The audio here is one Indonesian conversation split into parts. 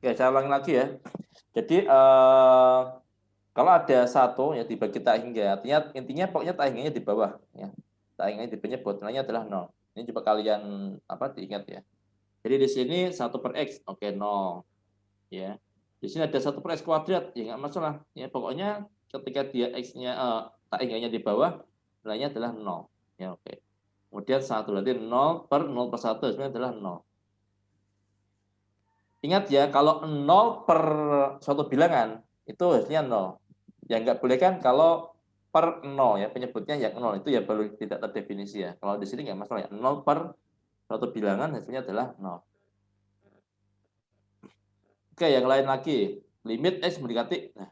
Oke, saya ulangi lagi ya. Jadi kalau ada satu ya dibagi tak hingga, artinya intinya pokoknya tak hingganya di bawah ya. Tak hingganya dipenyebut nilainya adalah 0. Ini coba kalian diingat ya. Jadi di sini 1/x, oke 0 ya. Di sini ada 1/x², ya nggak masalah. Ya pokoknya ketika dia x-nya tak hingganya di bawah, nilainya adalah 0. Ya oke. Kemudian 1 berarti 0/0/1 sebenarnya adalah 0. Ingat ya, kalau 0 per suatu bilangan, itu hasilnya 0. Yang nggak boleh kan kalau per 0 ya, penyebutnya yang 0, itu ya baru tidak terdefinisi ya. Kalau di sini nggak masalah ya, 0 per suatu bilangan hasilnya adalah 0. Oke, yang lain lagi, limit x mendekati. Nah,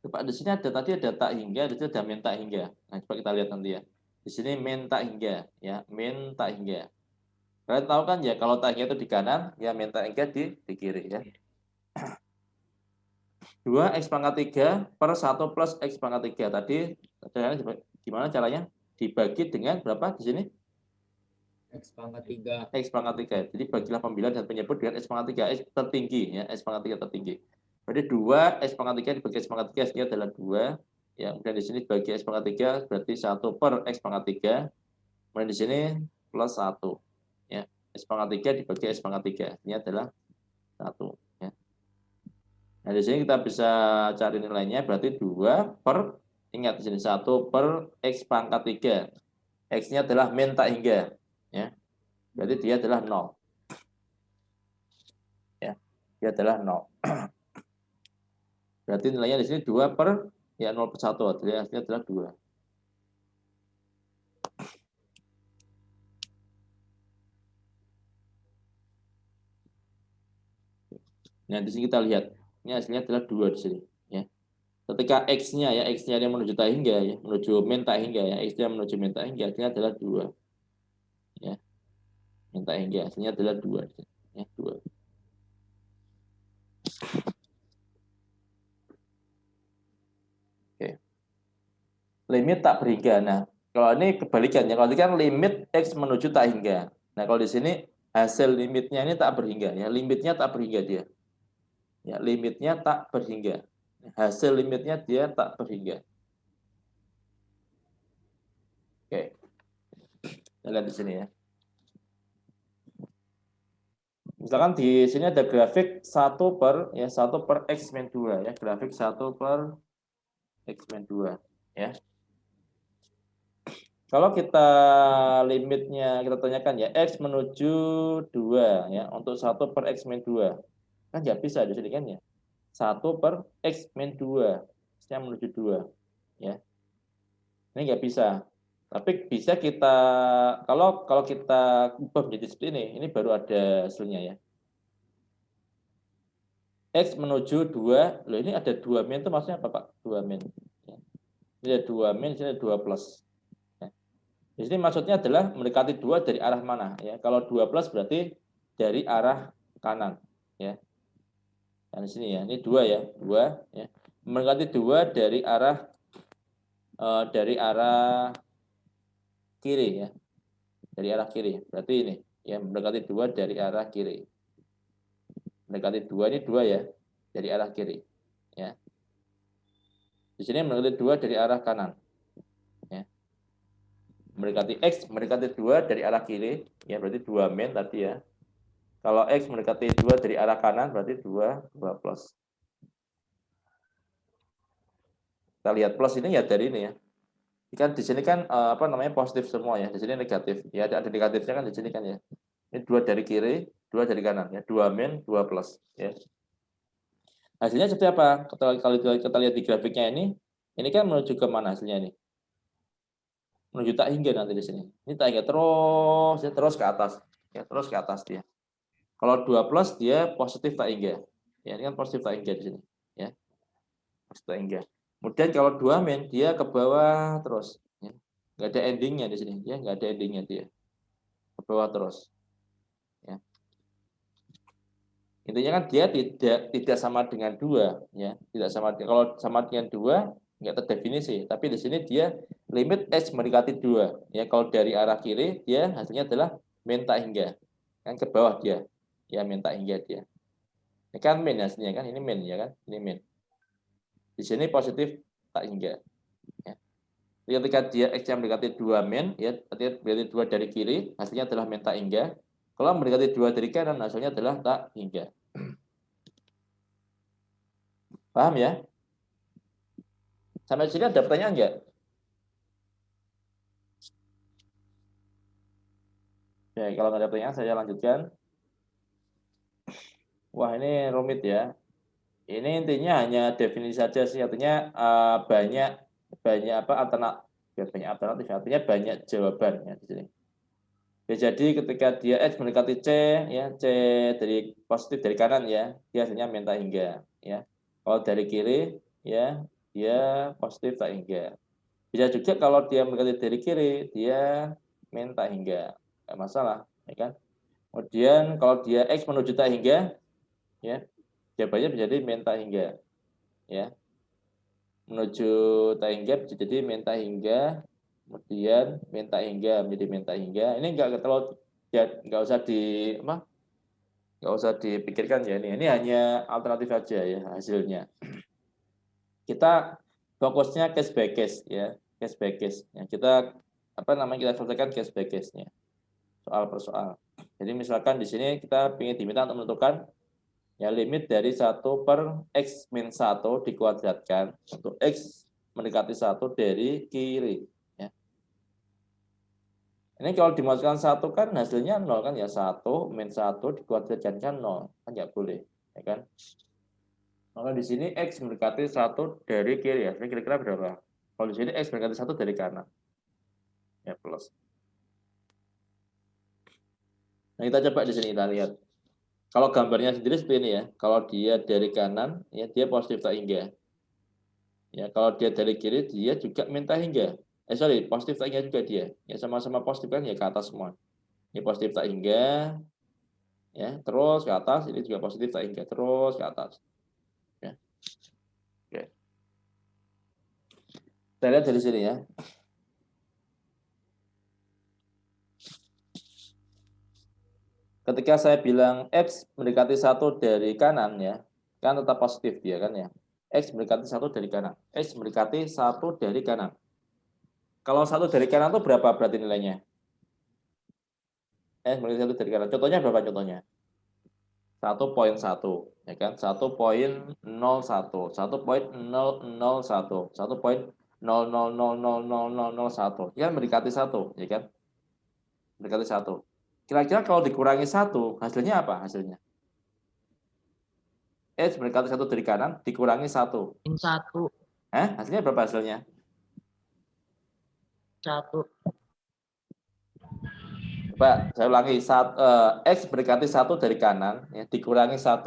coba di sini tadi ada tak hingga, di sini ada min tak hingga. Nah, coba kita lihat nanti ya. Di sini min tak hingga, ya, min tak hingga. Kalian tahu kan ya, kalau tak hingga itu di kanan, ya min tak hingga di kiri ya. 2x pangkat 3 per 1 plus x pangkat 3. Tadi gimana caranya? Dibagi dengan berapa di sini? X pangkat 3. X pangkat 3. Jadi bagilah pembilang dan penyebut dengan x pangkat 3. X tertinggi ya, x pangkat 3 tertinggi. Berarti 2 x pangkat 3 dibagi x pangkat 3 hasilnya adalah 2. Ya, kemudian di sini bagi x pangkat 3 berarti 1 per x pangkat 3. Kemudian di sini plus 1. Ya, x pangkat 3 dibagi x pangkat 3 hasilnya adalah 1 ya. Nah, di sini kita bisa cari nilainya berarti 2 per, ingat di sini 1 per x pangkat 3. X-nya adalah min tak hingga. Ya. Berarti dia adalah 0. Ya. Dia adalah 0. Berarti nilainya di sini 2 per, ya 0 per 1. Jadi hasilnya adalah 2. Nah, di sini kita lihat. Ini hasilnya adalah 2 di sini. Ya. Ketika X-nya ya, X-nya yang menuju tak hingga ya, menuju min tak hingga ya, X-nya menuju min tak hingga, hasilnya adalah 2. Ya. Min tak hingga, hasilnya adalah 2. Ya, 2. Oke. Limit tak berhingga. Nah, kalau ini kebalikannya. Kalau ini kan limit X menuju tak hingga. Nah, kalau di sini hasil limitnya ini tak berhingga ya. Limitnya tak berhingga dia. Ya, limitnya tak berhingga. Hasil limitnya dia tak berhingga. Oke. Kita lihat di sini ya. Misalkan di sini ada grafik 1 per ya 1 per X min 2 ya. Grafik 1 per X min 2 ya. Kalau kita limitnya kita tanyakan ya X menuju 2 ya untuk 1 per X min 2. Kan nggak bisa di sini kan ya. 1 per X min 2. X-nya menuju 2 ya. Ini nggak bisa. Tapi bisa kita kalau kita ubah menjadi seperti ini baru ada hasilnya ya. X menuju 2, loh ini ada 2 min itu maksudnya apa Pak? 2 min. Ya. Ini ada 2 min, ini ada 2 plus. Ya. Di sini maksudnya adalah mendekati 2 dari arah mana ya. Kalau 2 plus berarti dari arah kanan ya. Dan di sini ya, ini 2 ya, 2 ya. Mendekati 2 dari arah kiri ya. Dari arah kiri. Berarti ini ya mendekati 2 dari arah kiri. Mendekati 2 ini 2 ya dari arah kiri ya. Di sini mendekati 2 dari arah kanan. Ya. Mendekati X mendekati 2 dari arah kiri, ya berarti 2 min tadi ya. Kalau X mendekati 2 dari arah kanan berarti 2 plus. Kita lihat plus ini ya dari ini ya. Kan di sini kan positif semua ya. Di sini negatif. Ya ada negatifnya kan di sini kan ya. Ini 2 dari kiri, 2 dari kanan ya. 2 min, 2 plus ya. Hasilnya seperti apa? Kalau kita lihat di grafiknya ini kan menuju ke mana hasilnya ini? Menuju tak hingga nanti di sini. Ini tak hingga terus ya, terus ke atas. Ya, terus ke atas dia. Kalau 2 plus dia positif tak hingga. Ya, ini kan positif tak hingga di sini, ya. Positif tak hingga. Kemudian kalau 2 min dia ke bawah terus, ya. Nggak ada endingnya di sini, ya, nggak ada endingnya dia. Ke bawah terus. Ya. Intinya kan dia tidak sama dengan 2, ya. Tidak sama, kalau sama dengan 2 nggak terdefinisi, tapi di sini dia limit X mendekati 2. Ya, kalau dari arah kiri dia hasilnya adalah min tak hingga. Kan ke bawah dia. Ya, min tak hingga dia. Ini kan min hasilnya kan, ini min ya kan, ini min. Di sini positif tak hingga. Ya. Jadi ketika dia X yang mendekati 2 min, ya berarti 2 dari kiri, hasilnya adalah min tak hingga. Kalau mendekati 2 dari kanan, hasilnya adalah tak hingga. Paham ya? Sampai sini ada pertanyaan enggak? Ya, kalau nggak ada pertanyaan, saya lanjutkan. Wah, ini rumit ya. Ini intinya hanya definisi saja sih, artinya banyak apa alternatif, artinya banyak jawaban ya di sini. Ya, jadi ketika dia X mendekati C, ya C dari positif dari kanan ya, dia hasilnya min tak hingga ya. Kalau dari kiri ya dia positif tak hingga. Bisa juga kalau dia mendekati dari kiri, dia min tak hingga, nggak masalah, ya kan? Kemudian kalau dia X menuju tak hingga, ya jawabannya menjadi min tak hingga, ya. Menuju tak hingga bisa jadi min tak hingga, kemudian min tak hingga menjadi min tak hingga. Ini nggak terlalu ya, nggak usah nggak usah dipikirkan ya ini. Ini hanya alternatif saja ya hasilnya. Kita fokusnya case by case ya, case by case. Ya, kita kita selesaikan case by case-nya, soal per soal. Jadi misalkan di sini kita ingin diminta untuk menentukan ya limit dari 1 per X min 1 dikuadratkan untuk X mendekati 1 dari kiri. Ya. Ini kalau dimasukkan 1 kan hasilnya 0 kan ya, 1 min 1 dikuadratkan kan 0. Kan nggak boleh. Ya kan? Maka di sini X mendekati 1 dari kiri ya. Ini kira-kira berapa? Kalau di sini X mendekati 1 dari kanan. Ya plus. Nah kita coba di sini kita lihat. Kalau gambarnya sendiri seperti ini ya. Kalau dia dari kanan, ya dia positif tak hingga. Ya, kalau dia dari kiri, dia juga minta hingga. Positif tak hingga juga dia. Ya, sama-sama positif kan ya ke atas semua. Ini positif tak hingga, ya terus ke atas. Ini juga positif tak hingga, terus ke atas. Ya. Oke. Kita lihat dari sini ya. Ketika saya bilang X mendekati 1 dari kanan ya, kan tetap positif dia kan ya. X mendekati 1 dari kanan. X mendekati 1 dari kanan. Kalau 1 dari kanan itu berapa berarti nilainya? X mendekati 1 dari kanan. Contohnya berapa contohnya? 1,1 ya kan, 1,01, 1,001, 1,0000001 ya mendekati 1 ya kan, mendekati 1. Kira-kira kalau dikurangi 1 hasilnya apa hasilnya? Mendekati 1 dari kanan dikurangi 1. Min 1. Hasilnya berapa hasilnya? 1. Coba saya ulangi, X mendekati 1 dari kanan ya, dikurangi 1.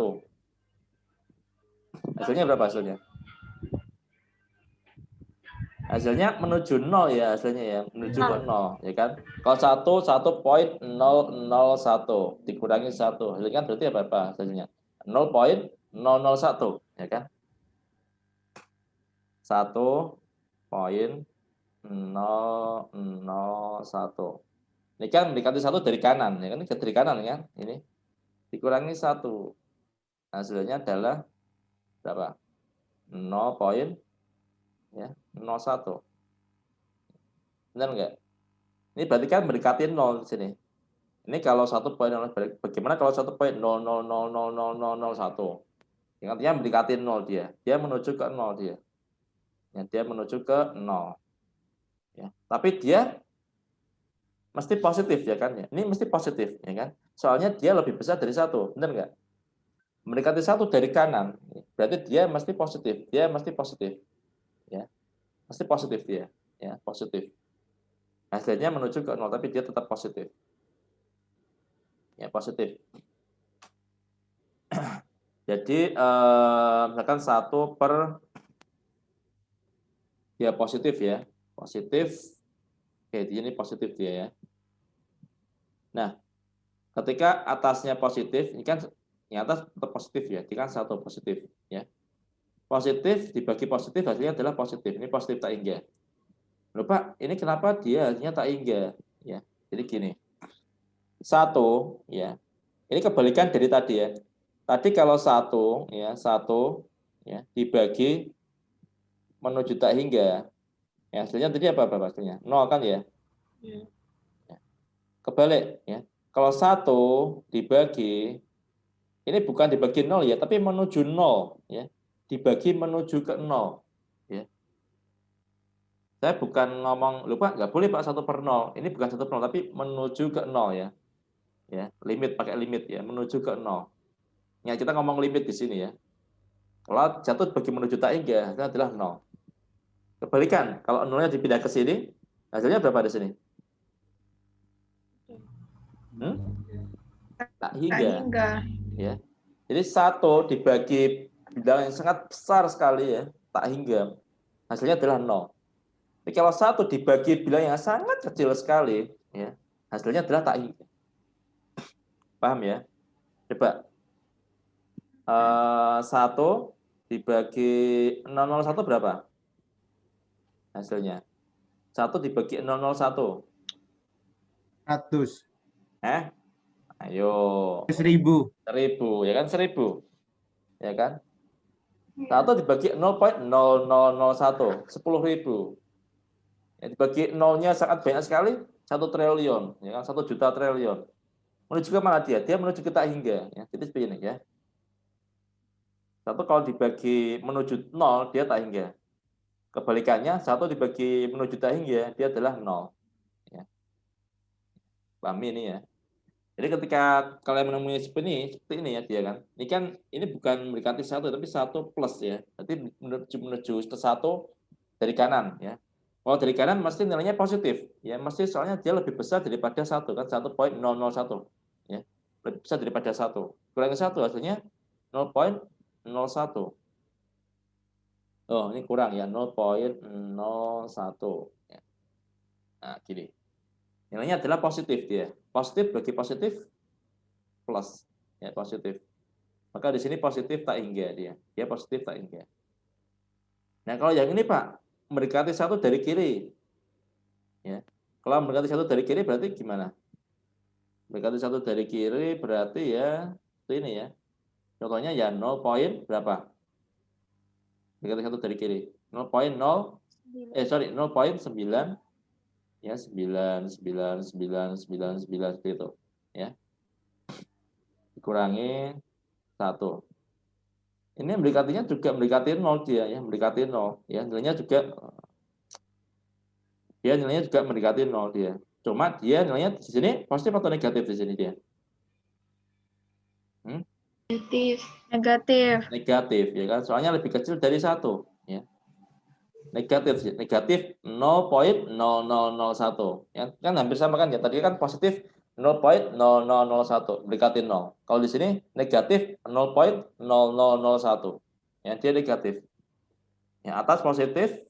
Hasilnya berapa hasilnya? Hasilnya menuju 0 ya, hasilnya ya, menuju ke 0 ya kan. Kalau 1,001 dikurangi 1, hasilnya kan berarti apa hasilnya? 0,001 ya kan. 1,001. Ini kan mendekati 1 dari kanan ya kan, ini dari kanan kan, ini dikurangi 1. Hasilnya adalah berapa? 0,01. Benar enggak? Ini berarti kan mendekati 0 di sini. Ini kalau 1,0, bagaimana kalau 1,0000001? Yang artinya mendekati 0 dia. Dia menuju ke 0 dia. Ya, dia menuju ke 0. Ya. Tapi dia mesti positif ya kan ya. Ini mesti positif ya kan. Soalnya dia lebih besar dari 1, benar enggak? Mendekati 1 dari kanan, berarti dia mesti positif. Dia mesti positif. Ya. Mesti positif dia, ya, positif. Hasilnya menuju ke 0 tapi dia tetap positif. Ya, positif. Jadi misalkan 1 per dia positif ya. Positif. Oke, ini positif dia ya. Nah, ketika atasnya positif, ini kan yang atas tetap positif ya. Ini kan 1 positif ya. Positif dibagi positif hasilnya adalah positif. Ini positif tak hingga. Loh Pak, ini kenapa dia hasilnya tak hingga? Ya. Jadi gini. 1 ya. Ini kebalikan dari tadi ya. Tadi kalau satu ya dibagi menuju tak hingga, ya hasilnya tadi apa hasilnya? 0 kan ya? Iya. Kebalik ya. Kalau satu dibagi, ini bukan dibagi 0 ya, tapi menuju 0 ya. Dibagi menuju ke 0 ya. Saya bukan ngomong, lupa nggak boleh Pak 1/0. Ini bukan 1/0 tapi menuju ke 0 ya. Ya, limit pakai limit ya, menuju ke 0. Ya, kita ngomong limit di sini ya. Kalau jatuh bagi menuju tak hingga, hasilnya adalah 0. Kebalikan, kalau 0-nya dipindah ke sini, hasilnya berapa di sini? Tak hingga. Ya. Jadi satu dibagi bilangan yang sangat besar sekali ya, tak hingga. Hasilnya adalah 0. Tapi kalau satu dibagi bilangan yang sangat kecil sekali, ya, hasilnya adalah tak hingga. Paham ya? Coba. Satu dibagi 001 berapa hasilnya? Satu dibagi 001. 100. Ayo. 1000. 1000, ya kan 1000. Ya kan? Satu dibagi 0,0001, 10.000. Ya, dibagi nolnya sangat banyak sekali, 1 triliun, ya kan? 1 juta triliun. Menuju ke mana dia? Dia menuju ke tak hingga. Ya. Jadi seperti ini ya. Satu kalau dibagi menuju 0, dia tak hingga. Kebalikannya, satu dibagi menuju tak hingga, dia adalah 0. Ya. Pahami ini ya. Jadi ketika kalian menemui seperti ini ya dia kan. Ini kan ini bukan mendekati 1 tapi 1 plus ya. Berarti menuju ke 1 dari kanan ya. Kalau dari kanan mesti nilainya positif ya, mesti soalnya dia lebih besar daripada 1 kan 1,001 ya. Lebih besar daripada 1. Kurangi 1 hasilnya 0,01. Oh, ini kurang ya 0,01 ya. Nah, gini. Nilainya adalah positif dia. Positif bagi positif plus ya positif. Maka di sini positif tak hingga dia. Dia positif tak hingga. Nah, kalau yang ini Pak, mendekati 1 dari kiri. Ya. Kalau mendekati 1 dari kiri berarti gimana? Mendekati 1 dari kiri berarti ya itu ini ya. Contohnya ya 0 poin berapa? Mendekati 1 dari kiri. 0,0 0,9 ya 99999 seperti itu ya. Dikurangi 1. Ini mendekatinya juga mendekati 0 dia ya, mendekati 0 ya. Nilainya juga mendekati 0 dia. Cuma dia nilainya di sini positif atau negatif di sini dia? Negatif. Negatif ya kan. Soalnya lebih kecil dari 1 ya. Negatif 0,0001 ya. Kan hampir sama kan ya. Tadi kan positif 0,0001 mendekati 0. Kalau di sini negatif 0,0001. Ya, dia negatif. Yang atas positif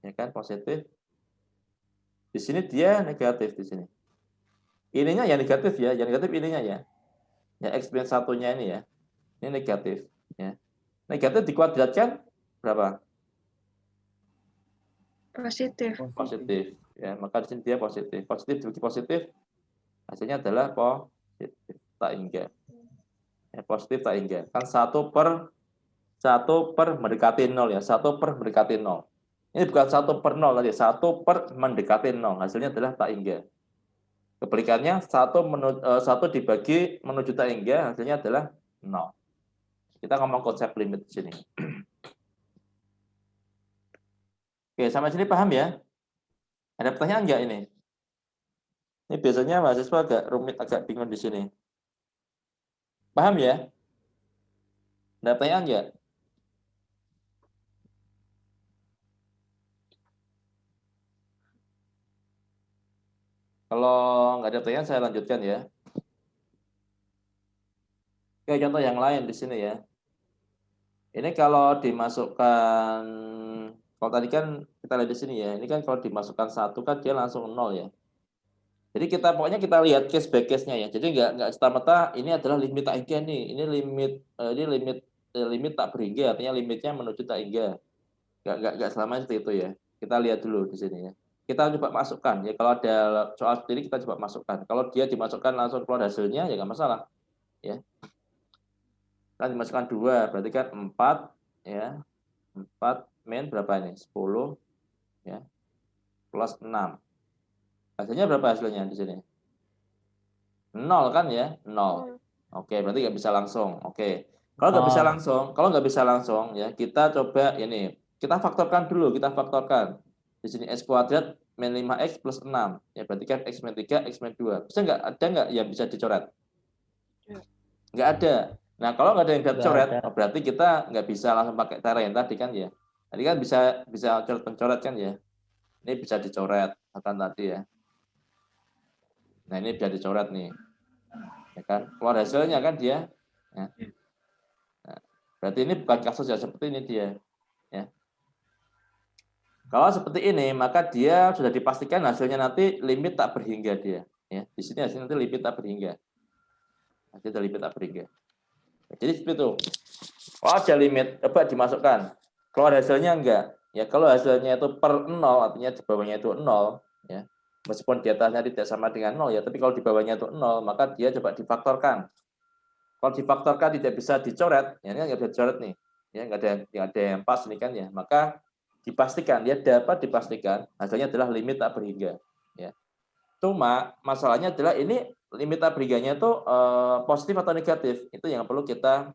ya kan positif. Di sini dia negatif di sini. Ininya yang negatif ya, yang negatif ininya ya. Ya X min 1-nya ini ya. Ini negatif ya. Negatif dikuadratkan berapa? Positif. Positif ya. Maka di sini dia positif. Positif dibagi positif hasilnya adalah positif tak hingga. Ya, positif tak hingga. Kan 1 per mendekati 0 ya. 1 per mendekati 0. Ini bukan 1 per 0 tadi, 1 per mendekati 0. Hasilnya adalah tak hingga. Kebalikannya 1 dibagi menuju tak hingga hasilnya adalah 0. Kita ngomong konsep limit di sini. Oke, sampai sini paham ya? Ada pertanyaan nggak ini? Ini biasanya mahasiswa agak rumit, agak bingung di sini. Paham ya? Ada pertanyaan nggak? Kalau nggak ada pertanyaan, saya lanjutkan ya. Oke, contoh yang lain di sini ya. Ini kalau dimasukkan, kalau tadi kan kita lihat di sini ya, ini kan kalau dimasukkan 1 kan dia langsung 0 ya. Jadi pokoknya kita lihat case by case-nya ya. Jadi nggak serta-merta ini adalah limit tak hingga nih. Ini limit tak berhingga, artinya limitnya menuju tak hingga. Nggak selamanya seperti itu ya. Kita lihat dulu di sini ya. Kita coba masukkan ya. Kalau ada soal seperti ini kita coba masukkan. Kalau dia dimasukkan langsung keluar hasilnya ya nggak masalah ya. Kan dimasukkan 2, berarti kan 4 ya. 4 min berapa ini? 10 ya. Plus 6. Hasilnya berapa hasilnya di sini? 0 kan ya? 0. Oke, berarti nggak bisa langsung. Oke. Kalau nggak bisa langsung ya, kita coba ini. Kita faktorkan dulu, kita faktorkan. Di sini x kuadrat min 5x plus 6. Ya, berarti kan x min 3, x min 2. Bisa nggak? Ada nggak yang bisa dicoret? Nggak ada. Nah, kalau nggak ada yang bisa dicoret, berarti kita nggak bisa langsung pakai cara yang tadi kan ya. Tadi kan bisa coret pencoret kan ya. Ini bisa dicoret akan tadi ya. Nah, ini bisa dicoret nih. Ya kan? Keluar hasilnya kan dia. Ya. Nah, berarti ini bukan kasus ya seperti ini dia. Ya. Kalau seperti ini, maka dia sudah dipastikan hasilnya nanti limit tak berhingga dia. Ya. Di sini hasilnya nanti limit tak berhingga. Hasilnya limit tak berhingga. Jadi seperti itu. Kalau ada limit, coba dimasukkan. Keluar hasilnya enggak. Ya, kalau hasilnya itu per 0, artinya di bawahnya itu 0, ya. Meskipun di atasnya tidak sama dengan 0 ya, tapi kalau di bawahnya itu 0, maka dia coba difaktorkan. Kalau difaktorkan tidak bisa dicoret, ya ini nggak bisa dicoret nih. Ya, nggak ada yang pas ini kan ya. Maka dipastikan, dia dapat dipastikan hasilnya adalah limit tak berhingga. Ya. Cuma masalahnya adalah ini limit tak berhingganya itu positif atau negatif. Itu yang perlu kita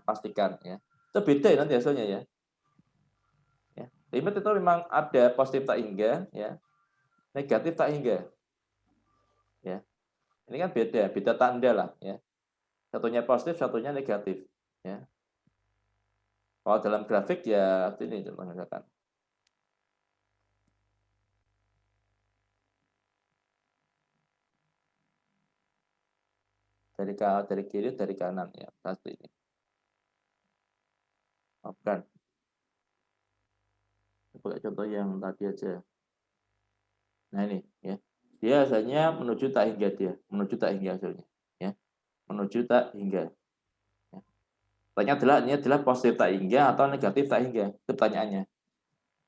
pastikan ya. Itu beda ya nanti hasilnya ya. Ya. Limit itu memang ada positif tak hingga ya, negatif tak hingga. Ya. Ini kan beda tanda lah ya. Satunya positif, satunya negatif ya. Kalau dalam grafik ya ini misalkan. Dari kiri, dari kanan ya, pasti ini. Oh, bukan. Pakai contoh yang tadi aja. Nah ini ya. Dia hasilnya menuju tak hingga dia, menuju tak hingga hasilnya ya. Menuju tak hingga. Ya. Pertanyaan adalah ini adalah positif tak hingga atau negatif tak hingga. Itu pertanyaannya.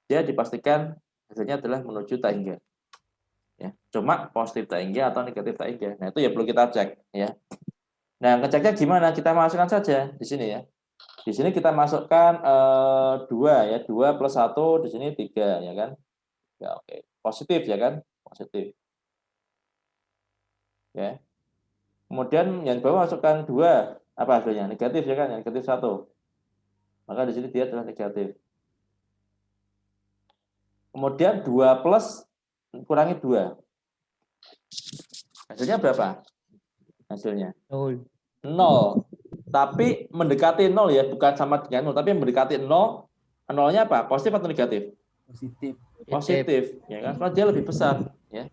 Dia dipastikan hasilnya adalah menuju tak hingga. Ya. Cuma positif tak hingga atau negatif tak hingga. Nah, itu ya perlu kita cek ya. Nah, ngeceknya gimana? Kita masukkan saja di sini ya. Di sini kita masukkan 2 ya, 2 plus 1 di sini 3 ya kan. Ya oke. Positif ya kan? Positif. Ya. Kemudian yang bawah masukkan 2, apa hasilnya? Negatif ya kan? Negatif 1. Maka di sini dia adalah negatif. Kemudian 2 plus kurangi 2. Hasilnya berapa? Hasilnya 0. 0. Tapi mendekati 0 ya, bukan sama dengan 0, tapi mendekati 0. 0-nya apa? Positif atau negatif? Positif. Positif, ya kan? Karena dia lebih besar, ya.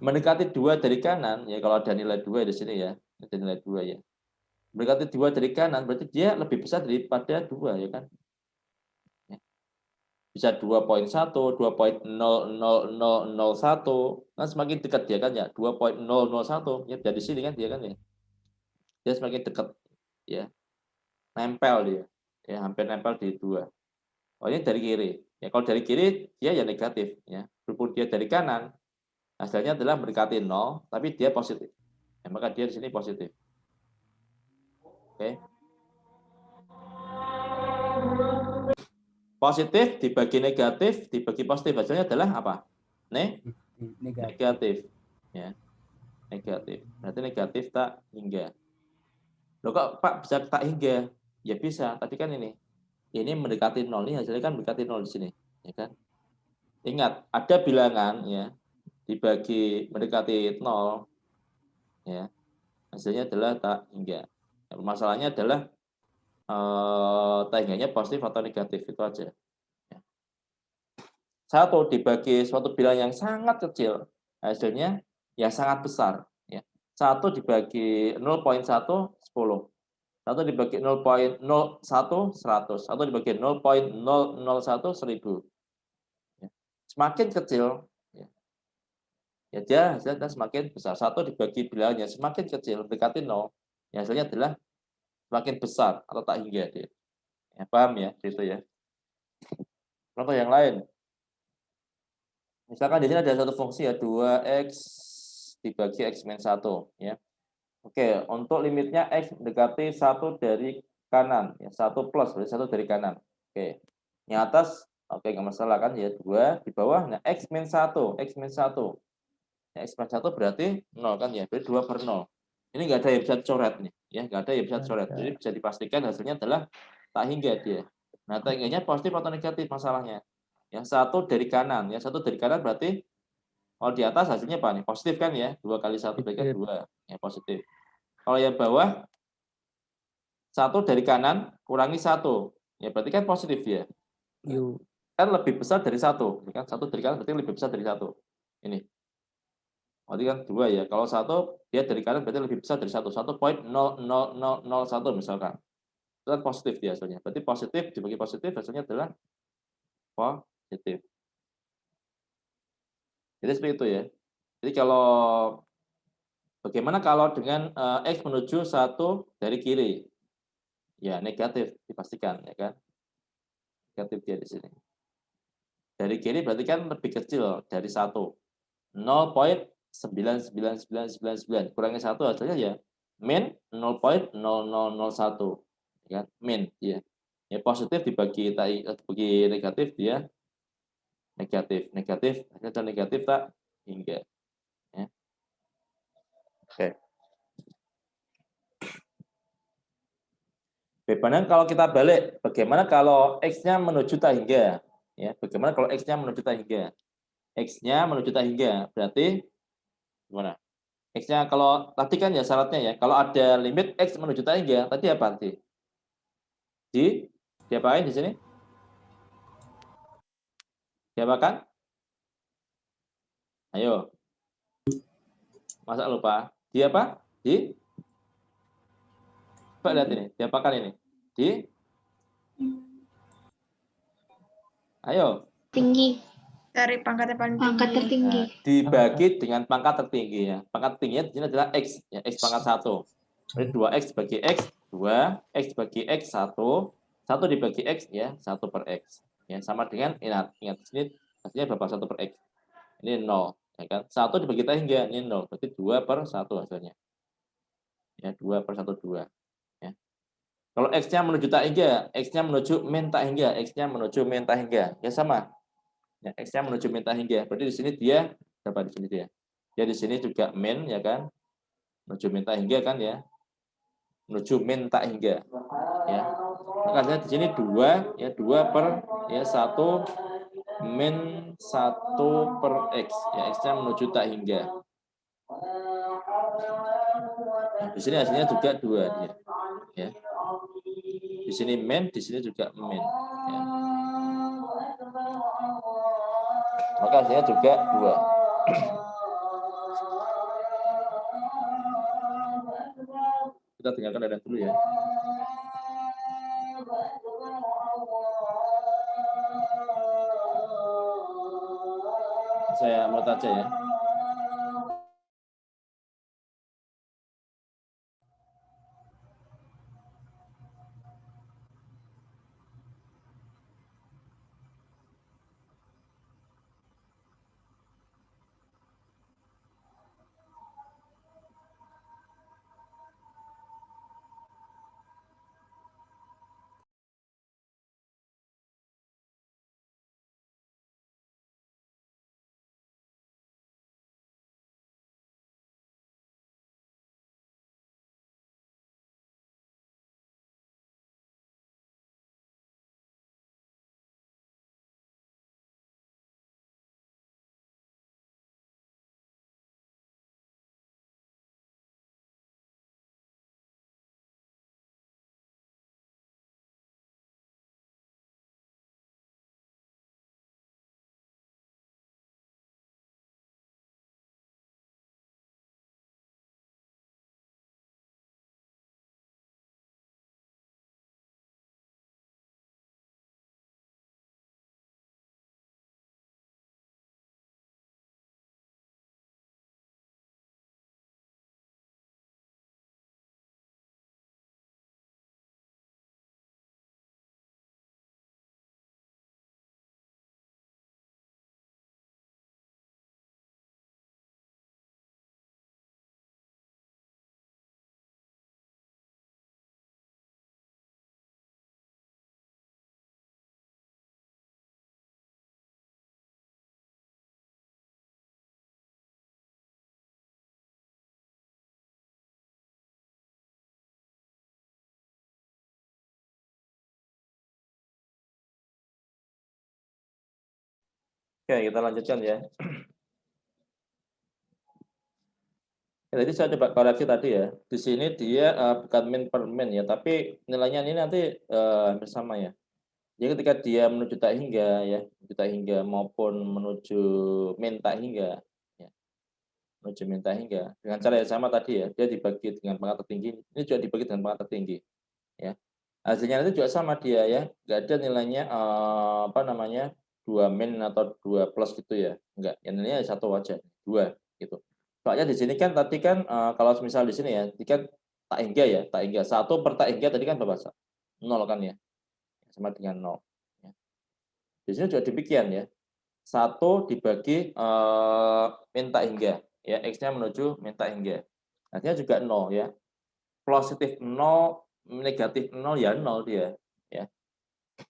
Mendekati 2 dari kanan, ya kalau ada nilai 2 di sini ya, ada nilai 2 ya. Mendekati 2 dari kanan, berarti dia lebih besar daripada 2, ya kan? Ya. Bisa 2,1, 2,00001, kan semakin dekat dia kan ya, 2,001, ya dari sini kan dia kan ya. Dia semakin dekat, ya. Nempel dia, ya hampir nempel di 2. Oh ini dari kiri, ya kalau dari kiri dia ya negatif, ya. Berhubung dia dari kanan, hasilnya adalah mendekati 0, tapi dia positif. Ya, maka dia di sini positif. Oke. Positif dibagi negatif dibagi positif, hasilnya adalah apa? Negatif. Ya, negatif. Berarti negatif tak hingga. Loh kok Pak bisa tak hingga? Ya bisa, tapi kan ini mendekati 0, ini hasilnya kan mendekati 0 di sini, ya kan? Ingat, ada bilangan ya dibagi mendekati 0 ya. Hasilnya adalah tak hingga. Ya, masalahnya adalah tak hingganya positif atau negatif, itu aja. Ya. 1 dibagi suatu bilangan yang sangat kecil, hasilnya ya sangat besar. Ya. 1 dibagi 0,1, 10. 1 dibagi 0,01, 100. 1 dibagi 0,001, 1000. Ya. Semakin kecil, ya dia hasilnya semakin besar. 1 dibagi bilangan yang semakin kecil, mendekati 0, ya hasilnya adalah semakin besar atau tak hingga dia. Ya, paham ya, gitu ya. Contoh yang lain. Misalkan di sini ada satu fungsi ya, 2x dibagi x min 1 ya. Oke, untuk limitnya x mendekati 1 dari kanan, ya 1 plus berarti 1 dari kanan. Oke. Yang atas oke nggak masalah kan ya 2 di bawah. Nah x min 1, x min 1. Ya, x min 1 berarti 0 kan ya, berarti 2 per 0. Ini nggak ada yang bisa coret nih, ya nggak ada yang bisa coret. Jadi bisa dipastikan hasilnya adalah tak hingga dia. Nah tak hingganya positif atau negatif masalahnya. Yang 1 dari kanan, ya 1 dari kanan berarti kalau di atas hasilnya apa nih? Positif kan ya, 2 kali 1 berarti kan 2, ya positif. Kalau yang bawah 1 dari kanan kurangi 1, ya berarti kan positif ya. Kan lebih besar dari 1, kan 1 dari kanan berarti lebih besar dari 1. Ini. Berarti kan 2 ya. Kalau 1 dia dari kanan berarti lebih besar dari 1. 1,00001 misalkan. Itu kan positif dia hasilnya. Berarti positif dibagi positif hasilnya adalah positif. Jadi seperti itu ya. Jadi kalau bagaimana kalau dengan X menuju 1 dari kiri? Ya negatif dipastikan ya kan. Negatif dia di sini. Dari kiri berarti kan lebih kecil dari 1. 0,99999 kurangi 1 hasilnya ya min 0,0001 ya kan min ya. Ya positif dibagi negatif dia negatif hasilnya negatif tak hingga ya. Oke. Bagaimana kalau kita balik? Bagaimana kalau x-nya menuju tak hingga? Ya, bagaimana kalau x-nya menuju tak hingga? X-nya menuju tak hingga berarti gimana? X-nya kalau tadi kan ya syaratnya ya, kalau ada limit X menuju tak hingga, tadi apa nanti? Diapain di sini? Diapakan? Ayo. Masa lupa? Di apa? Coba lihat ini. Diapakan ini? Ayo. Tinggi. Dari pangkat yang paling Pangkat tinggi. tertinggi. Nah, dibagi dengan pangkat tertinggi ya. Pangkat tingginya di sini adalah X, ya X pangkat 1. Jadi 2X bagi X, 2, X bagi X 1, 1 dibagi X ya, 1 per X. Ya, sama dengan ingat di sini hasilnya berapa 1 per X? Ini 0, ya kan? 1 dibagi tak hingga ini 0, berarti 2 per 1 hasilnya. Ya, 2 per 1 2, ya. Kalau X-nya menuju tak hingga, X-nya menuju min tak hingga, X-nya menuju min tak hingga, ya sama. Ya, X-nya menuju min tak hingga. Berarti di sini dia berapa di sini dia? Ya di sini juga min ya kan? Menuju min tak hingga kan ya? Menuju min tak hingga. Ya. Maka di sini 2 ya 2 per ya 1 min 1 per X. Ya X-nya menuju tak hingga. Nah, di sini hasilnya juga 2 dia. Ya. Di sini min, di sini juga min. Ya. Maka hasilnya juga 2. Kita tinggalkan ada dulu ya. Saya mau aja ya. Oke, kita lanjutkan ya. Jadi saya coba koreksi tadi ya. Di sini dia bukan min per min ya, tapi nilainya ini nanti hampir sama ya. Jadi ketika dia menuju tak hingga ya, menuju tak hingga maupun menuju min tak hingga, ya, menuju min tak hingga dengan cara yang sama tadi ya, dia dibagi dengan pangkat tertinggi, ini juga dibagi dengan pangkat tertinggi, ya. Hasilnya itu juga sama dia ya, nggak ada nilainya apa namanya 2 min atau 2 plus gitu ya, enggak, yang nilainya satu aja, 2 gitu. Soalnya di sini kan tadi kan kalau misal di sini ya, ini kan tak hingga ya, tak hingga satu per tak hingga tadi kan berapa? 0 kan ya, sama dengan 0. Ya. Di sini juga demikian ya. 1 dibagi min tak hingga ya, X-nya menuju min tak hingga. Artinya juga 0 ya. Positif 0, negatif 0 ya 0 dia ya.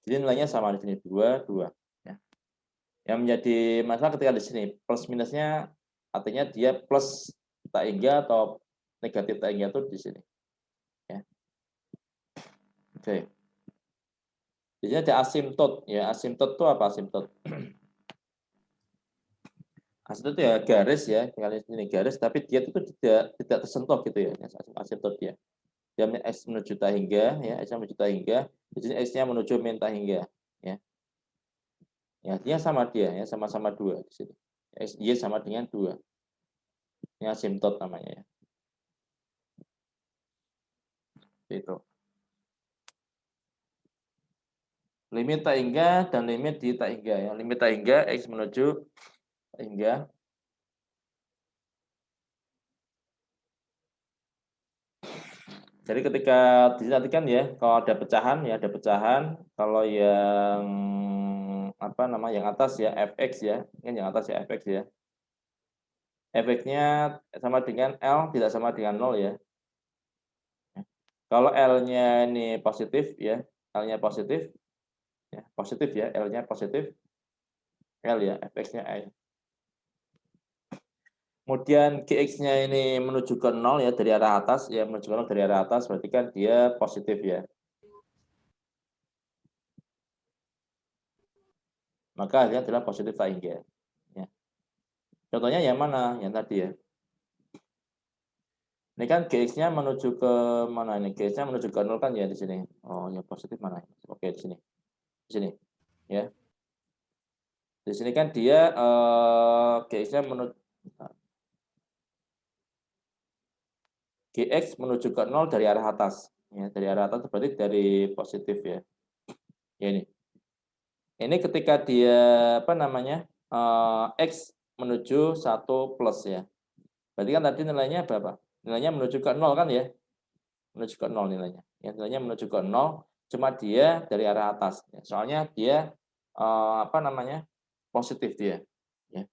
Jadi nilainya sama di sini 2, 2 ya. Yang menjadi masalah ketika di sini plus minusnya artinya dia plus tak hingga atau negatif tak hingga itu di sini ya. Oke. Di sini ada asimtot ya. Asimtot itu apa asimtot? Asimtot itu ya garis ya, kali ini garis tapi dia itu tidak tersentuh gitu ya. Asimtot dia. Dia X menuju tak hingga ya, X menuju tak hingga, di sini X-nya menuju min tak hingga ya. Ya, dia sama dia ya, sama-sama 2 di sini. X Y sama dengan 2. Ini asimtot namanya ya. Itu. Limit tak hingga dan limit di tak hingga ya. Limit tak hingga X menuju tak hingga. Jadi ketika diartikan ya, kalau ada pecahan ya ada pecahan, kalau yang apa nama yang atas ya fx ya, ini yang atas ya fx ya. Fx-nya sama dengan L tidak sama dengan 0 ya. Kalau L-nya ini positif ya, L-nya positif ya, L-nya positif, L ya, fx-nya I. Kemudian Gx-nya ini menuju ke 0 ya dari arah atas ya, menuju ke 0 dari arah atas berarti kan dia positif ya. Maka hasilnya adalah positif tak hingga. Ya. Contohnya yang mana? Yang tadi ya. Ini kan Gx-nya menuju ke mana ini? Gx-nya menuju ke 0 kan ya di sini. Oh, yang positif mana? Oke, di sini. Di sini. Ya. Di sini kan dia Gx-nya menuju Gx menuju ke 0 dari arah atas. Ya, dari arah atas berarti dari positif ya. Ya ini. Ini ketika dia apa namanya? X menuju 1 plus ya. Berarti kan tadi nilainya berapa? Nilainya menuju ke 0 kan ya? Menuju ke 0 nilainya. Ya, nilainya menuju ke 0, cuma dia dari arah atas. Ya, soalnya dia apa namanya? Positif dia. Ya.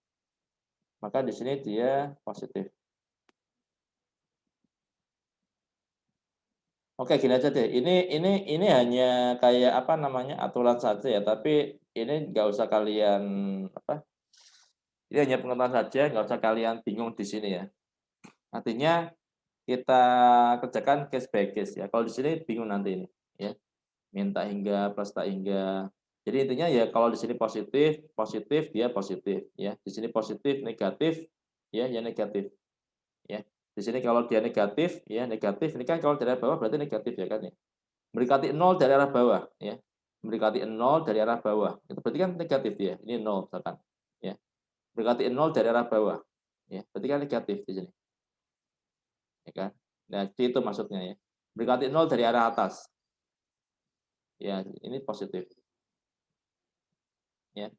Maka di sini dia positif. Oke, gini aja deh. Ini hanya kayak apa namanya? Aturan saja ya, tapi ini nggak usah kalian apa? Ini hanya pengetahuan saja, nggak usah kalian bingung di sini ya. Artinya kita kerjakan case by case ya. Kalau di sini bingung nanti ini ya. Minta hingga plus tak hingga. Jadi intinya ya kalau di sini positif, positif dia positif ya. Di sini positif, negatif ya, ya negatif ya. Di sini kalau dia negatif ya negatif. Ini kan kalau dari arah bawah berarti negatif ya kan ya. Mendekati 0 dari arah bawah ya. Mendekati 0 dari arah bawah. Itu berarti kan negatif ya. Ini 0 misalkan ya. Mendekati 0 dari arah bawah. Ya, berarti kan negatif di sini. Ya kan? Nah, itu maksudnya ya. Mendekati 0 dari arah atas. Ya, ini positif. Ya.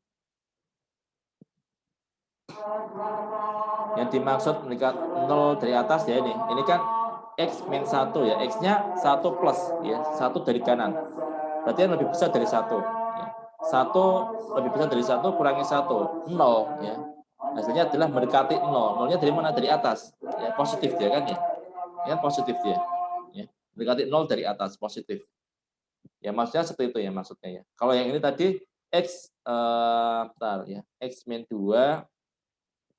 Yang dimaksud mendekat 0 dari atas ya ini. Ini kan X min 1 ya. X-nya 1 plus ya. 1 dari kanan. Berarti yang lebih besar dari 1. Ya. 1 lebih besar dari 1 kurangi 1. 0 ya. Hasilnya adalah mendekati 0. 0-nya dari mana? Dari atas. Ya, positif dia kan ya. Ya, positif dia. Ya. Mendekati 0 dari atas, positif. Ya, maksudnya seperti itu ya maksudnya ya. Kalau yang ini tadi X bentar ya. X min 2.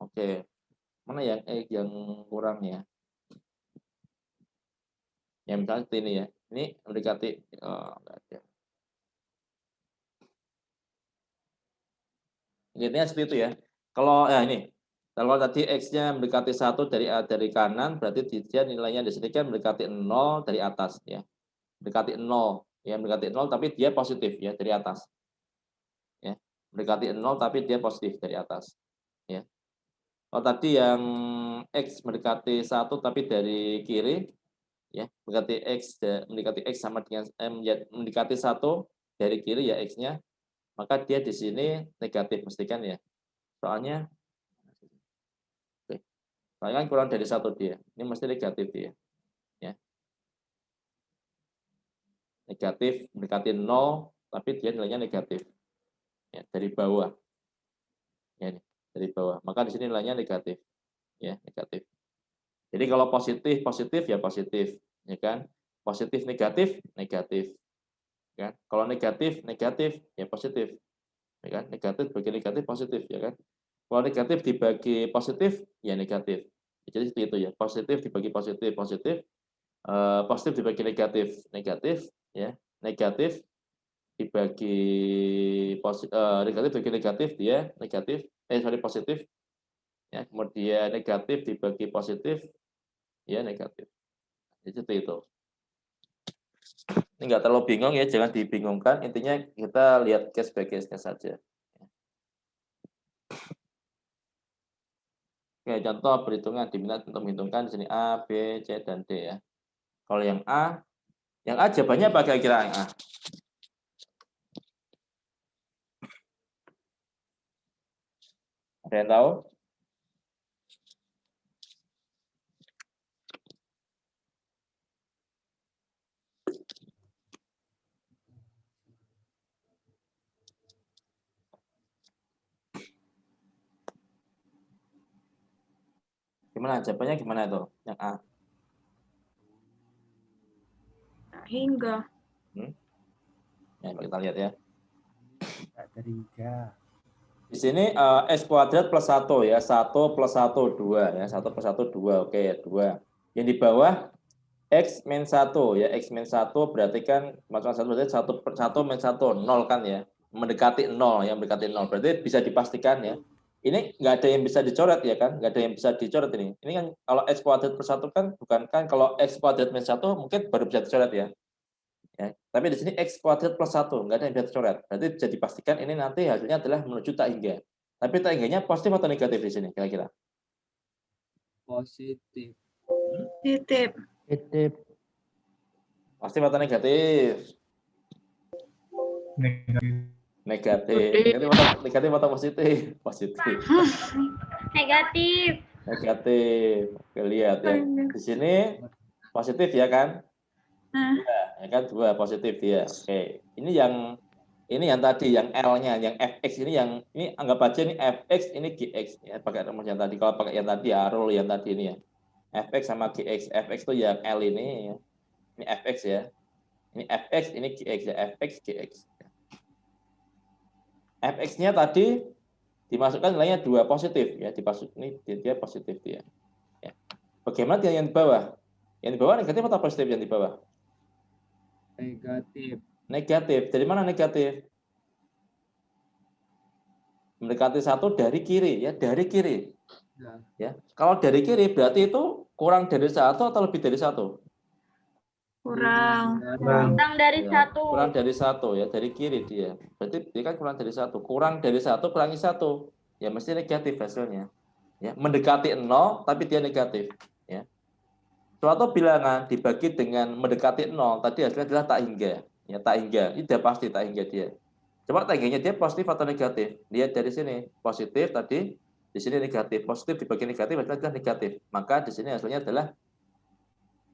Oke. Mana yang kurang ya? Ya misalnya seperti ini ya. Ini mendekati enggak ada. Intinya seperti itu ya. Kalau ya ini, kalau tadi X-nya mendekati 1 dari kanan, berarti dia nilainya di sini kan mendekati 0 dari atas ya. Mendekati 0 ya, mendekati 0 tapi dia positif ya dari atas. Ya. Mendekati 0 tapi dia positif dari atas. Ya. Kalau tadi yang X mendekati 1 tapi dari kiri ya, mendekati X sama dengan mendekati 1 dari kiri ya X-nya, maka dia di sini negatif mesti kan ya. Soalnya soalnya kan kurang dari 1 dia. Ini mesti negatif dia. Ya. Negatif mendekati 0 tapi dia nilainya negatif. Ya, dari bawah. Ya, ini, dari bawah. Maka di sini nilainya negatif. Ya, negatif. Jadi kalau positif positif ya positif, ya kan? Positif negatif negatif. Kan? Kalau negatif negatif ya positif. Ya kan? Negatif bagi negatif positif ya kan? Kalau negatif dibagi positif ya negatif. Jadi seperti itu ya. Positif dibagi positif positif, positif dibagi negatif negatif ya. Negatif dibagi negatif bagi negatif dia negatif positif ya. Kemudian negatif dibagi positif ya negatif. Jadi seperti itu. Ini nggak terlalu bingung ya, jangan dibingungkan. Intinya kita lihat case by case-nya saja. Oke, contoh perhitungan diminta untuk menghitungkan di sini A, B, C, dan D ya. Kalau yang A jawabannya apa kira-kira yang A? Ada yang tahu? Gimana jawabannya gimana itu? Yang A? Hingga. Ya, kita lihat ya. Dari 3. Di sini X kuadrat plus 1 ya. 1 plus 1, 2 ya. 1 plus 1, 2. Oke, 2. Yang di bawah X min 1 ya. X min 1 berarti kan maksudnya 1 berarti 1 min 1, 0 kan ya. Mendekati 0 ya, mendekati 0. Berarti bisa dipastikan ya. Ini nggak ada yang bisa dicoret ya kan? Nggak ada yang bisa dicoret ini. Ini kan kalau X kuadrat plus 1 kan bukan kan kalau X kuadrat min 1 mungkin baru bisa dicoret ya. Ya, tapi di sini X kuadrat plus 1, nggak ada yang bisa dicoret. Berarti bisa dipastikan ini nanti hasilnya adalah menuju tak hingga. Tapi tak hingganya positif atau negatif di sini kira-kira? Positif. Titip. Titip. Positif atau negatif? Negatif. Negatif atau positif? Positif. Negatif. Negatif. Oke, lihat ya. Di sini positif ya kan? Ya kan 2 positif dia. Oke. Ini yang tadi yang L-nya, yang fx ini anggap aja ini fx ini gx ya, pakai rumus yang tadi. Kalau pakai yang tadi ya, rule yang tadi ini ya. Fx sama gx. Fx itu yang L ini ya. Ini fx ya. Ini fx, ini gx ya. Fx gx. Fx-nya tadi dimasukkan nilainya 2 positif ya, ini dia positif dia. Ya. Bagaimana dengan yang di bawah? Yang di bawah negatif atau positif yang di bawah? Negatif. Negatif. Dari mana negatif? Mendekati 1 dari kiri ya, dari kiri. Ya. Kalau dari kiri berarti itu kurang dari 1 atau lebih dari 1? Kurang. Kurang. Kurang dari Ya, 1. kurang dari 1 ya, dari kiri dia. Berarti dia kan kurang dari 1. Kurang dari 1 kurangi 1. Ya mesti negatif hasilnya. Ya, mendekati 0 tapi dia negatif, ya. Suatu bilangan dibagi dengan mendekati 0 tadi hasilnya adalah tak hingga. Ya, tak hingga. Ini udah pasti tak hingga dia. Coba tak hingganya dia positif atau negatif? Lihat dari sini. Positif tadi, di sini negatif. Positif dibagi negatif adalah negatif. Maka di sini hasilnya adalah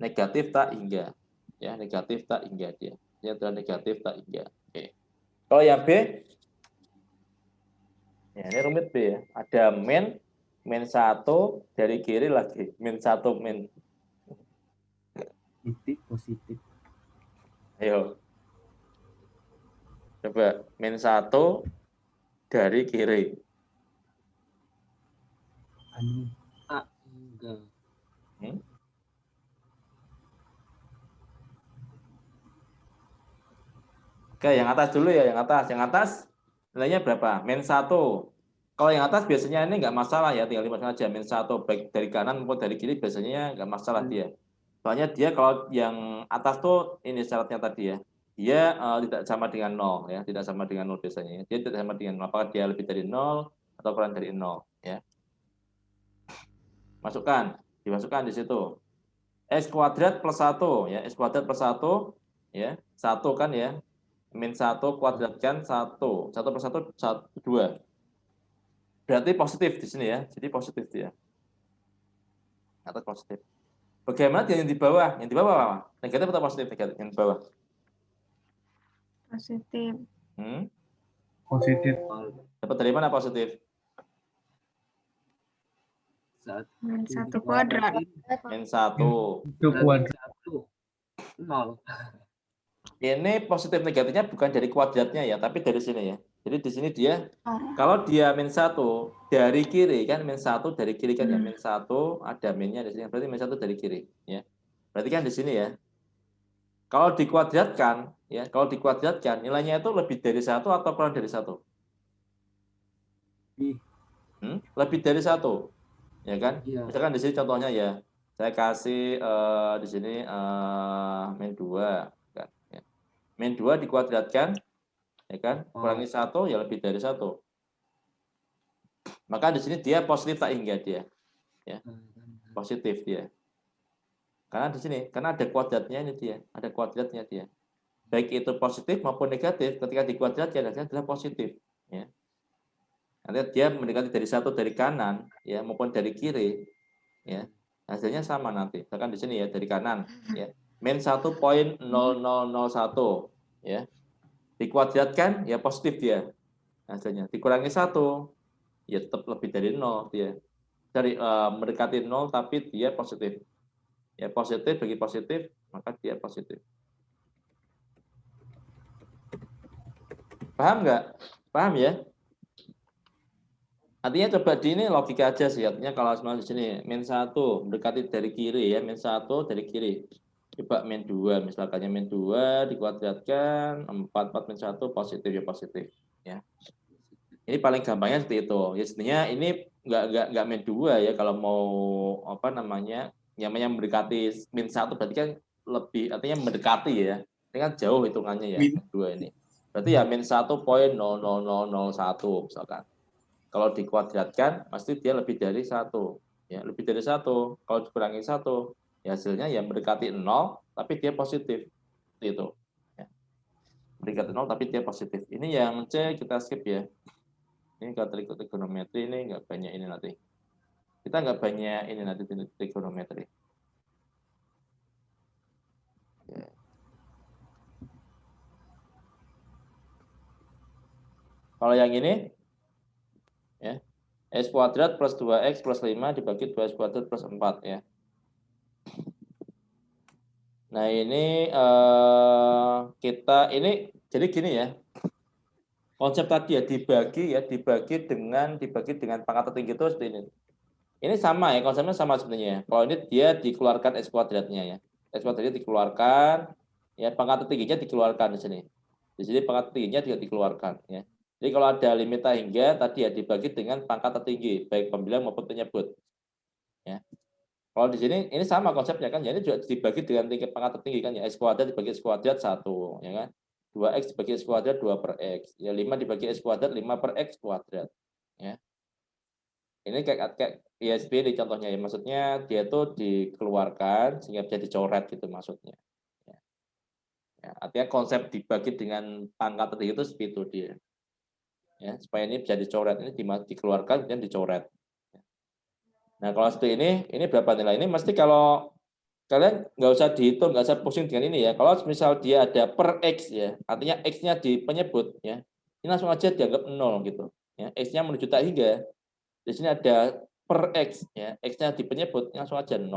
negatif tak hingga. Ya, negatif tak hingga dia. Ini adalah negatif tak hingga. Oke. Kalau yang B, ya ini rumit B ya. Ada min 1 dari kiri lagi. Min 1 min. Titik positif. Ayo. Coba min 1 dari kiri. Anu. A. Enggak. Oke, yang atas dulu ya, yang atas. Yang atas nilainya berapa? Min 1. Kalau yang atas biasanya ini nggak masalah ya, tinggal dimasukkan aja min 1 baik dari kanan maupun dari kiri biasanya nggak masalah dia. Soalnya dia kalau yang atas tuh ini syaratnya tadi ya, dia tidak sama dengan 0 ya, tidak sama dengan 0 biasanya. Dia tidak sama dengan 0. Apakah dia lebih dari 0 atau kurang dari 0 ya. Dimasukkan di situ. X kuadrat plus 1 ya, X kuadrat plus 1 ya, 1 kan ya, min 1 kuadratkan 1 per 1 2. Berarti positif di sini ya, jadi positif dia. Atas positif. Bagaimana dia yang di bawah? Yang di bawah apa? Negatif atau positif? Negatif yang di bawah. Positif. Positif. Dapat dari mana positif? Min 1 kuadrat. Min 1. Itu kuadrat. 0. Ini positif negatifnya bukan dari kuadratnya ya, tapi dari sini ya. Jadi di sini dia, Oh. kalau dia min 1 dari kiri kan, min 1 dari kiri kan ya, min 1 ada minnya di sini, berarti min 1 dari kiri ya. Berarti kan di sini ya. Kalau dikuadratkan ya, kalau dikuadratkan nilainya itu lebih dari 1 atau kurang dari 1? Lebih dari 1. Ya kan? Iya. Misalkan di sini contohnya ya, saya kasih di sini min 2 kan ya. Min 2 dikuadratkan ya kan? Kurangi 1 ya lebih dari 1. Maka di sini dia positif tak hingga dia. Ya. Positif dia. Karena di sini, karena ada kuadratnya ini dia, ada kuadratnya dia. Baik itu positif maupun negatif, ketika dikuadratkan hasilnya adalah positif. Ya. Nanti dia mendekati dari 1 dari kanan, ya maupun dari kiri, ya hasilnya sama nanti. Misalkan di sini ya dari kanan, ya min 1.0001, ya dikuadratkan ya positif dia hasilnya. Dikurangi 1, ya tetap lebih dari 0 dia. Dari mendekati 0 tapi dia positif. Ya positif bagi positif, maka dia positif. Paham nggak? Paham ya? Artinya coba di ini logika aja sih. Artinya kalau semua di sini min 1 mendekati dari kiri ya, min 1 dari kiri. Coba min 2, misalkannya min 2 dikuadratkan 4 min 1 positif ya positif ya. Ini paling gampangnya seperti itu. Ya sebenarnya ini enggak min 2 ya kalau mau apa namanya? Yang mendekati min 1 berarti kan lebih artinya mendekati ya. Ini kan jauh hitungannya ya, min 2 ini. Berarti ya min 1.00001 misalkan. Kalau dikuadratkan pasti dia lebih dari 1 ya, lebih dari 1. Kalau dikurangi 1 ya hasilnya ya mendekati 0 tapi dia positif itu ya. Mendekati 0 tapi dia positif. Ini yang C kita skip ya. Ini kalau trigonometri ini nggak banyak ini nanti, kita nggak banyak ini nanti trigonometri ya. Kalau yang ini ya, X kuadrat plus 2X plus 5 dibagi 2X kuadrat plus 4 ya. Nah ini kita ini jadi gini ya, konsep tadi ya dibagi dengan pangkat tertinggi itu seperti ini. Ini sama ya, konsepnya sama sebenarnya. Kalau ini dia dikeluarkan X kuadratnya ya, X kuadratnya dikeluarkan ya, pangkat tertingginya dikeluarkan di sini. Di sini pangkat tertingginya juga dikeluarkan ya. Jadi kalau ada limit hingga tadi ya dibagi dengan pangkat tertinggi baik pembilang maupun penyebut ya. Kalau di sini ini sama konsepnya kan, ya ini juga dibagi dengan tingkat pangkat tertinggi kan ya, X kuadrat dibagi X kuadrat 1 ya kan. 2X dibagi X kuadrat 2 per X. Ya 5 dibagi X kuadrat 5 per X kuadrat ya. Ini kayak ISB di contohnya ya, maksudnya dia tuh dikeluarkan sehingga bisa dicoret gitu maksudnya. Ya. Ya, artinya konsep dibagi dengan pangkat tertinggi itu seperti itu dia. Ya, supaya ini bisa dicoret, ini dikeluarkan dan dicoret. Nah, kalau seperti ini berapa nilai? Ini mesti kalau kalian nggak usah dihitung, nggak usah pusing dengan ini ya. Kalau misal dia ada per X ya, artinya X-nya di penyebut ya, ini langsung aja dianggap 0 gitu. Ya, X-nya menuju tak hingga. Di sini ada per X ya, X-nya di penyebut, ini langsung aja 0,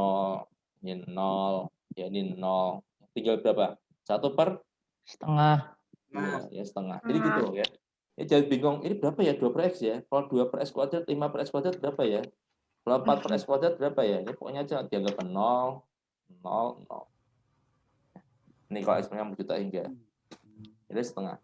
ini 0, ya ini 0. Tinggal berapa? 1 per Setengah. ya setengah. Jadi gitu ya. Ini jangan bingung, ini berapa ya 2 per X ya? Kalau 2 per X kuadrat, 5 per X kuadrat berapa ya? Kalau 4 per X kuadrat berapa ya? Ini pokoknya aja dianggap 0, 0, 0. Ini kalau X-nya menuju tak hingga. Ini setengah.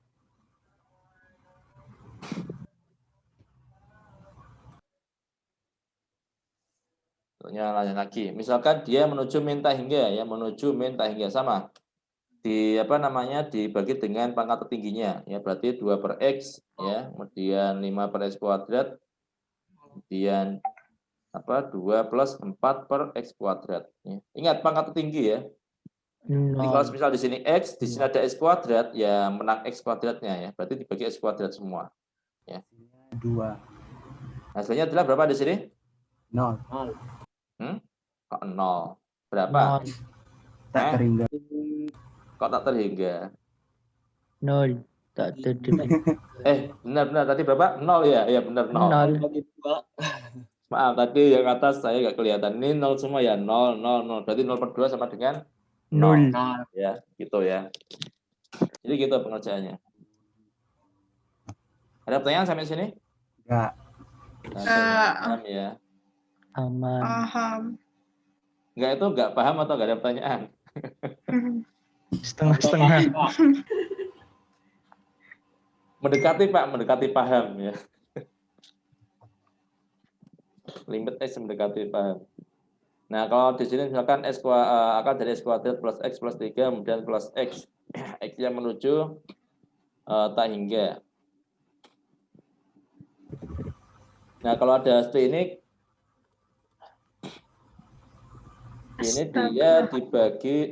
Lanjut lagi. Misalkan dia menuju min tak hingga ya, menuju min tak hingga sama. Di apa namanya dibagi dengan pangkat tertingginya ya, berarti 2 per x ya, kemudian 5 per x kuadrat, kemudian 2 plus 4 per x kuadrat ya. Ingat pangkat tertinggi ya. Jadi kalau 0. misal di sini x, di sini ada x kuadrat, ya menang x kuadratnya ya. Berarti dibagi x kuadrat semua. Ya. 2. Hasilnya adalah berapa di sini? 0. Kok 0? Berapa? 0. Tak terhingga. Kok tak terhingga? 0. Tak terhingga. Benar tadi berapa? 0 ya? Ya benar 0. 0. Maaf tadi yang atas saya nggak kelihatan. Ini 0 semua ya, 0 0 0. Berarti 0 per 2 sama dengan 0. 0. Ya, gitu ya. Jadi gitu pengerjaannya. Ada pertanyaan sampai sini? Enggak. Paham ya. Aman. Paham. Enggak itu enggak paham atau enggak ada pertanyaan? Setengah-setengah. Mendekati Pak, mendekati paham ya. Limit X mendekati paham. Nah, kalau di sini misalkan akar dari x kuadrat plus x plus 3 kemudian plus x. X yang menuju tak hingga. Nah, kalau ada seperti ini dia dibagi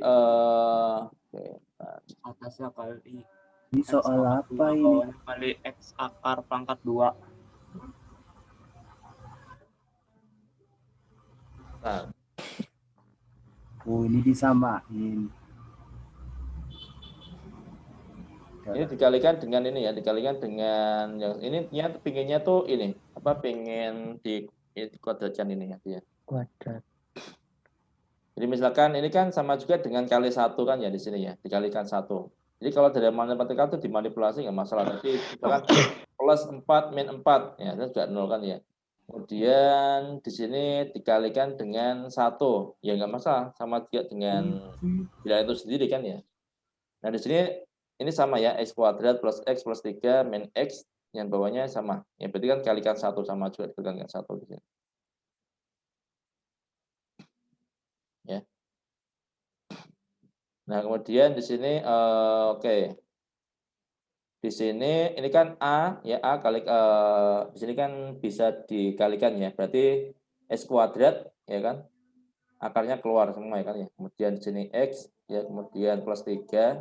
Atasnya kali Ini soal apa ini? kali x akar pangkat 2. nah, Oh, ini disamain. ini dikalikan dengan ini ya, dikalikan dengan yang ini pinginnya tuh ini, pengen dikuadratkan ini ya dia. Kuadrat. Jadi misalkan ini kan sama juga dengan kali 1 kan ya di sini ya, dikalikan 1. Jadi kalau dari matematika itu dimanipulasi nggak masalah. Tapi misalkan plus 4 min 4 ya, itu sudah 0 kan ya. Kemudian di sini dikalikan dengan 1, ya nggak masalah, sama juga dengan bilangan itu sendiri kan ya. Nah di sini ini sama ya, x kuadrat plus x plus 3 min x, yang bawahnya sama. Ya berarti kan kalikan 1 sama juga dikalikan 1 di sini. Ya. Nah, kemudian di sini oke. Di sini ini kan A ya, A kali di sini kan bisa dikalikan ya. Berarti x kuadrat ya kan. Akarnya keluar semua ya kan ya. Kemudian di sini x ya, kemudian plus 3,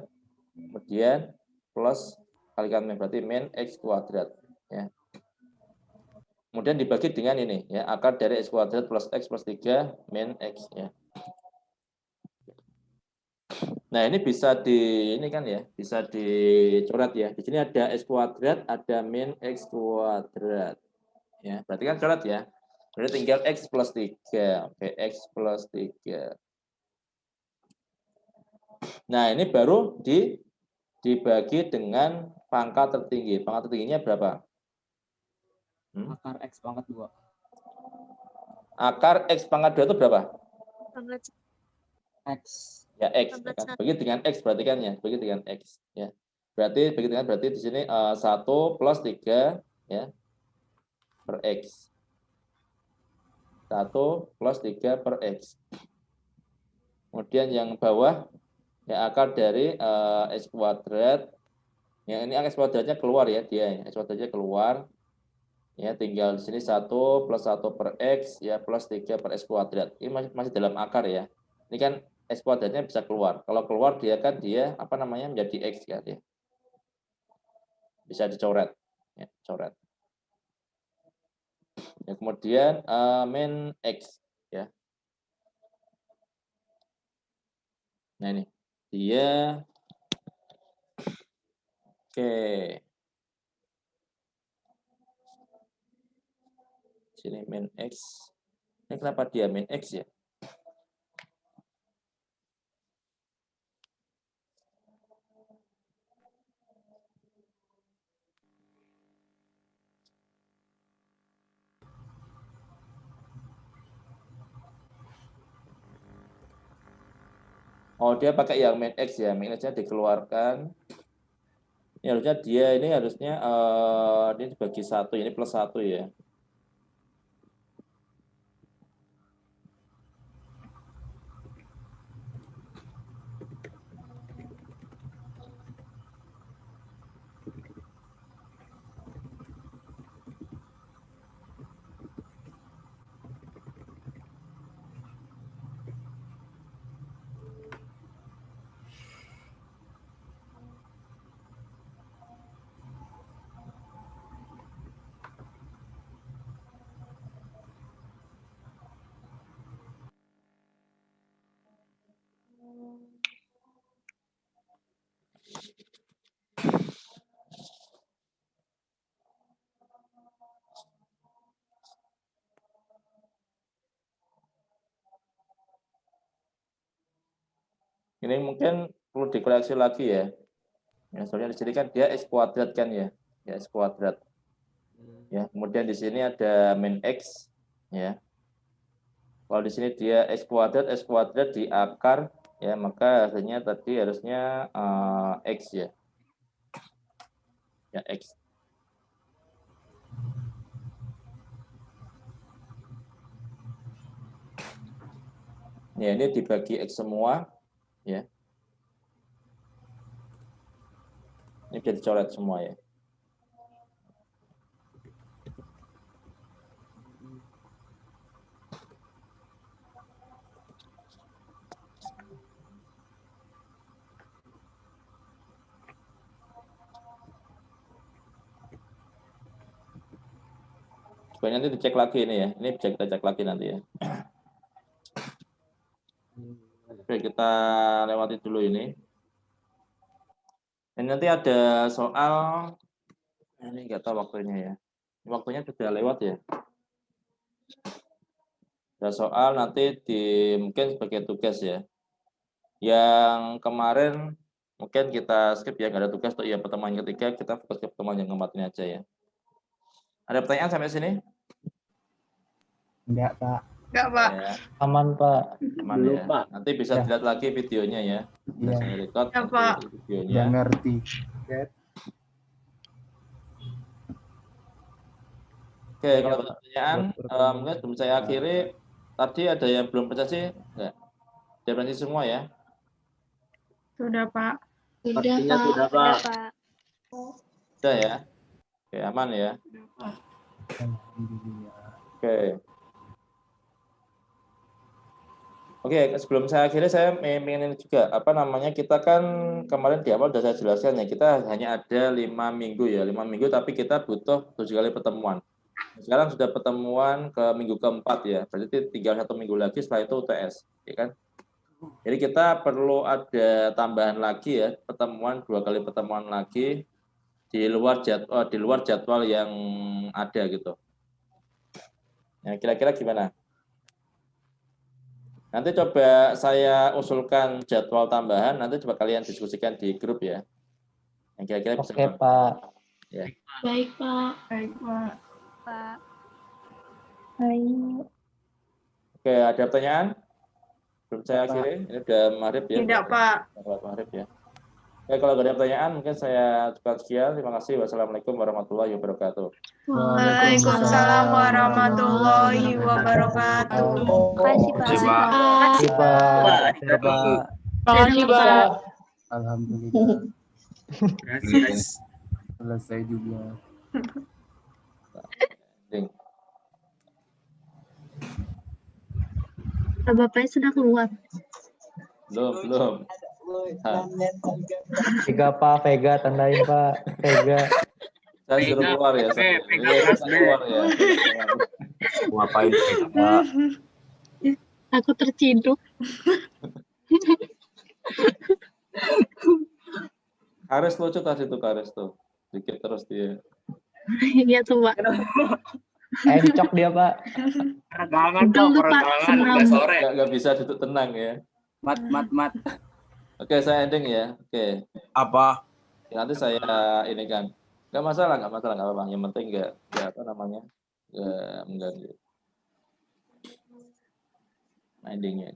kemudian plus kalikan min, berarti min x kuadrat ya. Kemudian dibagi dengan ini ya, akar dari x kuadrat plus x plus 3 min x ya. Nah, ini bisa ini kan ya, bisa dicoret ya. Di sini ada x kuadrat, ada min x kuadrat. Ya, berarti kan coret ya. Berarti tinggal x plus 3. Oke, x plus 3. Nah, ini baru dibagi dengan pangkat tertinggi. Pangkat tertingginya berapa? Akar x pangkat 2. Akar x pangkat 2 itu berapa? X. Ya, x. Ya kan? Bagi dengan x berarti kan ya. Bagi dengan x. Ya. Berarti di sini 1 plus 3 ya, per x. 1 plus 3 per x. Kemudian yang bawah ya akar dari x kuadrat. Ya, ini x kuadratnya keluar ya dia. X kuadratnya keluar. Ya, tinggal di sini 1 plus 1 per x ya plus 3 per x kuadrat. Ini masih dalam akar ya. Ini kan x kuadratnya bisa keluar. Kalau keluar dia menjadi x ya dia. Bisa dicoret. Ya, coret. Ya, kemudian min x ya. Nah ini dia oke. Sini min x. Ini kenapa dia min x ya? Oh, dia pakai yang min x ya. Min x-nya dikeluarkan. Ini harusnya ini dibagi 1, ini plus 1 ya. Ini mungkin perlu dikoreksi lagi ya. Ya, soalnya di sini kan dia x kuadrat kan ya. Ya, x kuadrat. Ya, kemudian di sini ada min x ya. Kalau di sini dia x kuadrat di akar ya, maka hasilnya tadi harusnya x ya. Ya, x. Ya, ini dibagi x semua ya. Ini bisa dicoret semua ya. Supaya nanti dicek lagi ini ya. Ini bisa kita cek lagi nanti ya. Oke, kita lewati dulu ini. Dan nanti ada soal, ini nggak tahu waktunya ya. Waktunya sudah lewat ya. Ada soal nanti mungkin sebagai tugas ya. Yang kemarin mungkin kita skip ya, nggak ada tugas untuk yang pertemuan ketiga, kita fokus ke pertemuan yang keempat ini aja ya. Ada pertanyaan sampai sini? Enggak, Pak. Enggak, Pak. Ya, Aman, Pak. aman Belum, ya. Pak. Nanti bisa Ya. dilihat lagi videonya ya. Iya, Saya record Ya, Pak. nanti videonya. udah ngerti. Oke, kalau ada pertanyaan, mungkin sebelum saya akhiri, tadi ada yang belum presentasi? Enggak? Sudah presentasi semua ya? Sudah, Pak. Sepertinya sudah, Pak. Sudah ya? Oke, aman ya? Alhamdulillah. Oke. Oke, sebelum saya akhiri, saya ingin juga, kita kan kemarin di awal sudah saya jelaskan ya, kita hanya ada 5 minggu ya, 5 minggu, tapi kita butuh 7 kali pertemuan. Sekarang sudah pertemuan ke minggu keempat ya, berarti tinggal 1 minggu lagi, setelah itu UTS, ya kan? Jadi kita perlu ada tambahan lagi ya, 2 kali pertemuan lagi di luar jadwal yang ada gitu. Ya, kira-kira gimana? Nanti coba saya usulkan jadwal tambahan, nanti coba kalian diskusikan di grup ya. Yang kira-kira bisa. Oke, Pak. Ya. Baik, Pak. Baik, Pak. Pak. Baik. Oke, ada pertanyaan? Belum saya akhiri, ini udah maghrib ya. Tidak, Pak. Maghrib ya. Oke, kalau ada pertanyaan mungkin saya cukupkan sekian. Terima kasih. Wassalamualaikum warahmatullahi wabarakatuh. Waalaikumsalam warahmatullahi wabarakatuh. Makasih, Pak. Terima kasih, Pak. Makasih, Pak. Alhamdulillah. Gracias. Selesai juga. Bapaknya sudah keluar. Belum. Hah. Vega, tandain, Pak. Vega. Saya suruh keluar ya. Vega, Saya keluar ya. Ngapain Pak? Aku terciduk. Karis lucu tadi tuh, Karis tuh. Dikit terus dia. Iya tuh, Pak. Encok dia, Pak. Peregangan, Pak. Betul tuh, Pak. Peregangan. Udah Senam. sore. Nggak bisa duduk tenang ya. Mat. Oke, saya ending ya. Oke. Apa? Ya, nanti saya ini kan. Nggak masalah, nggak apa-apa. Yang penting nggak mengganggu. Endingnya.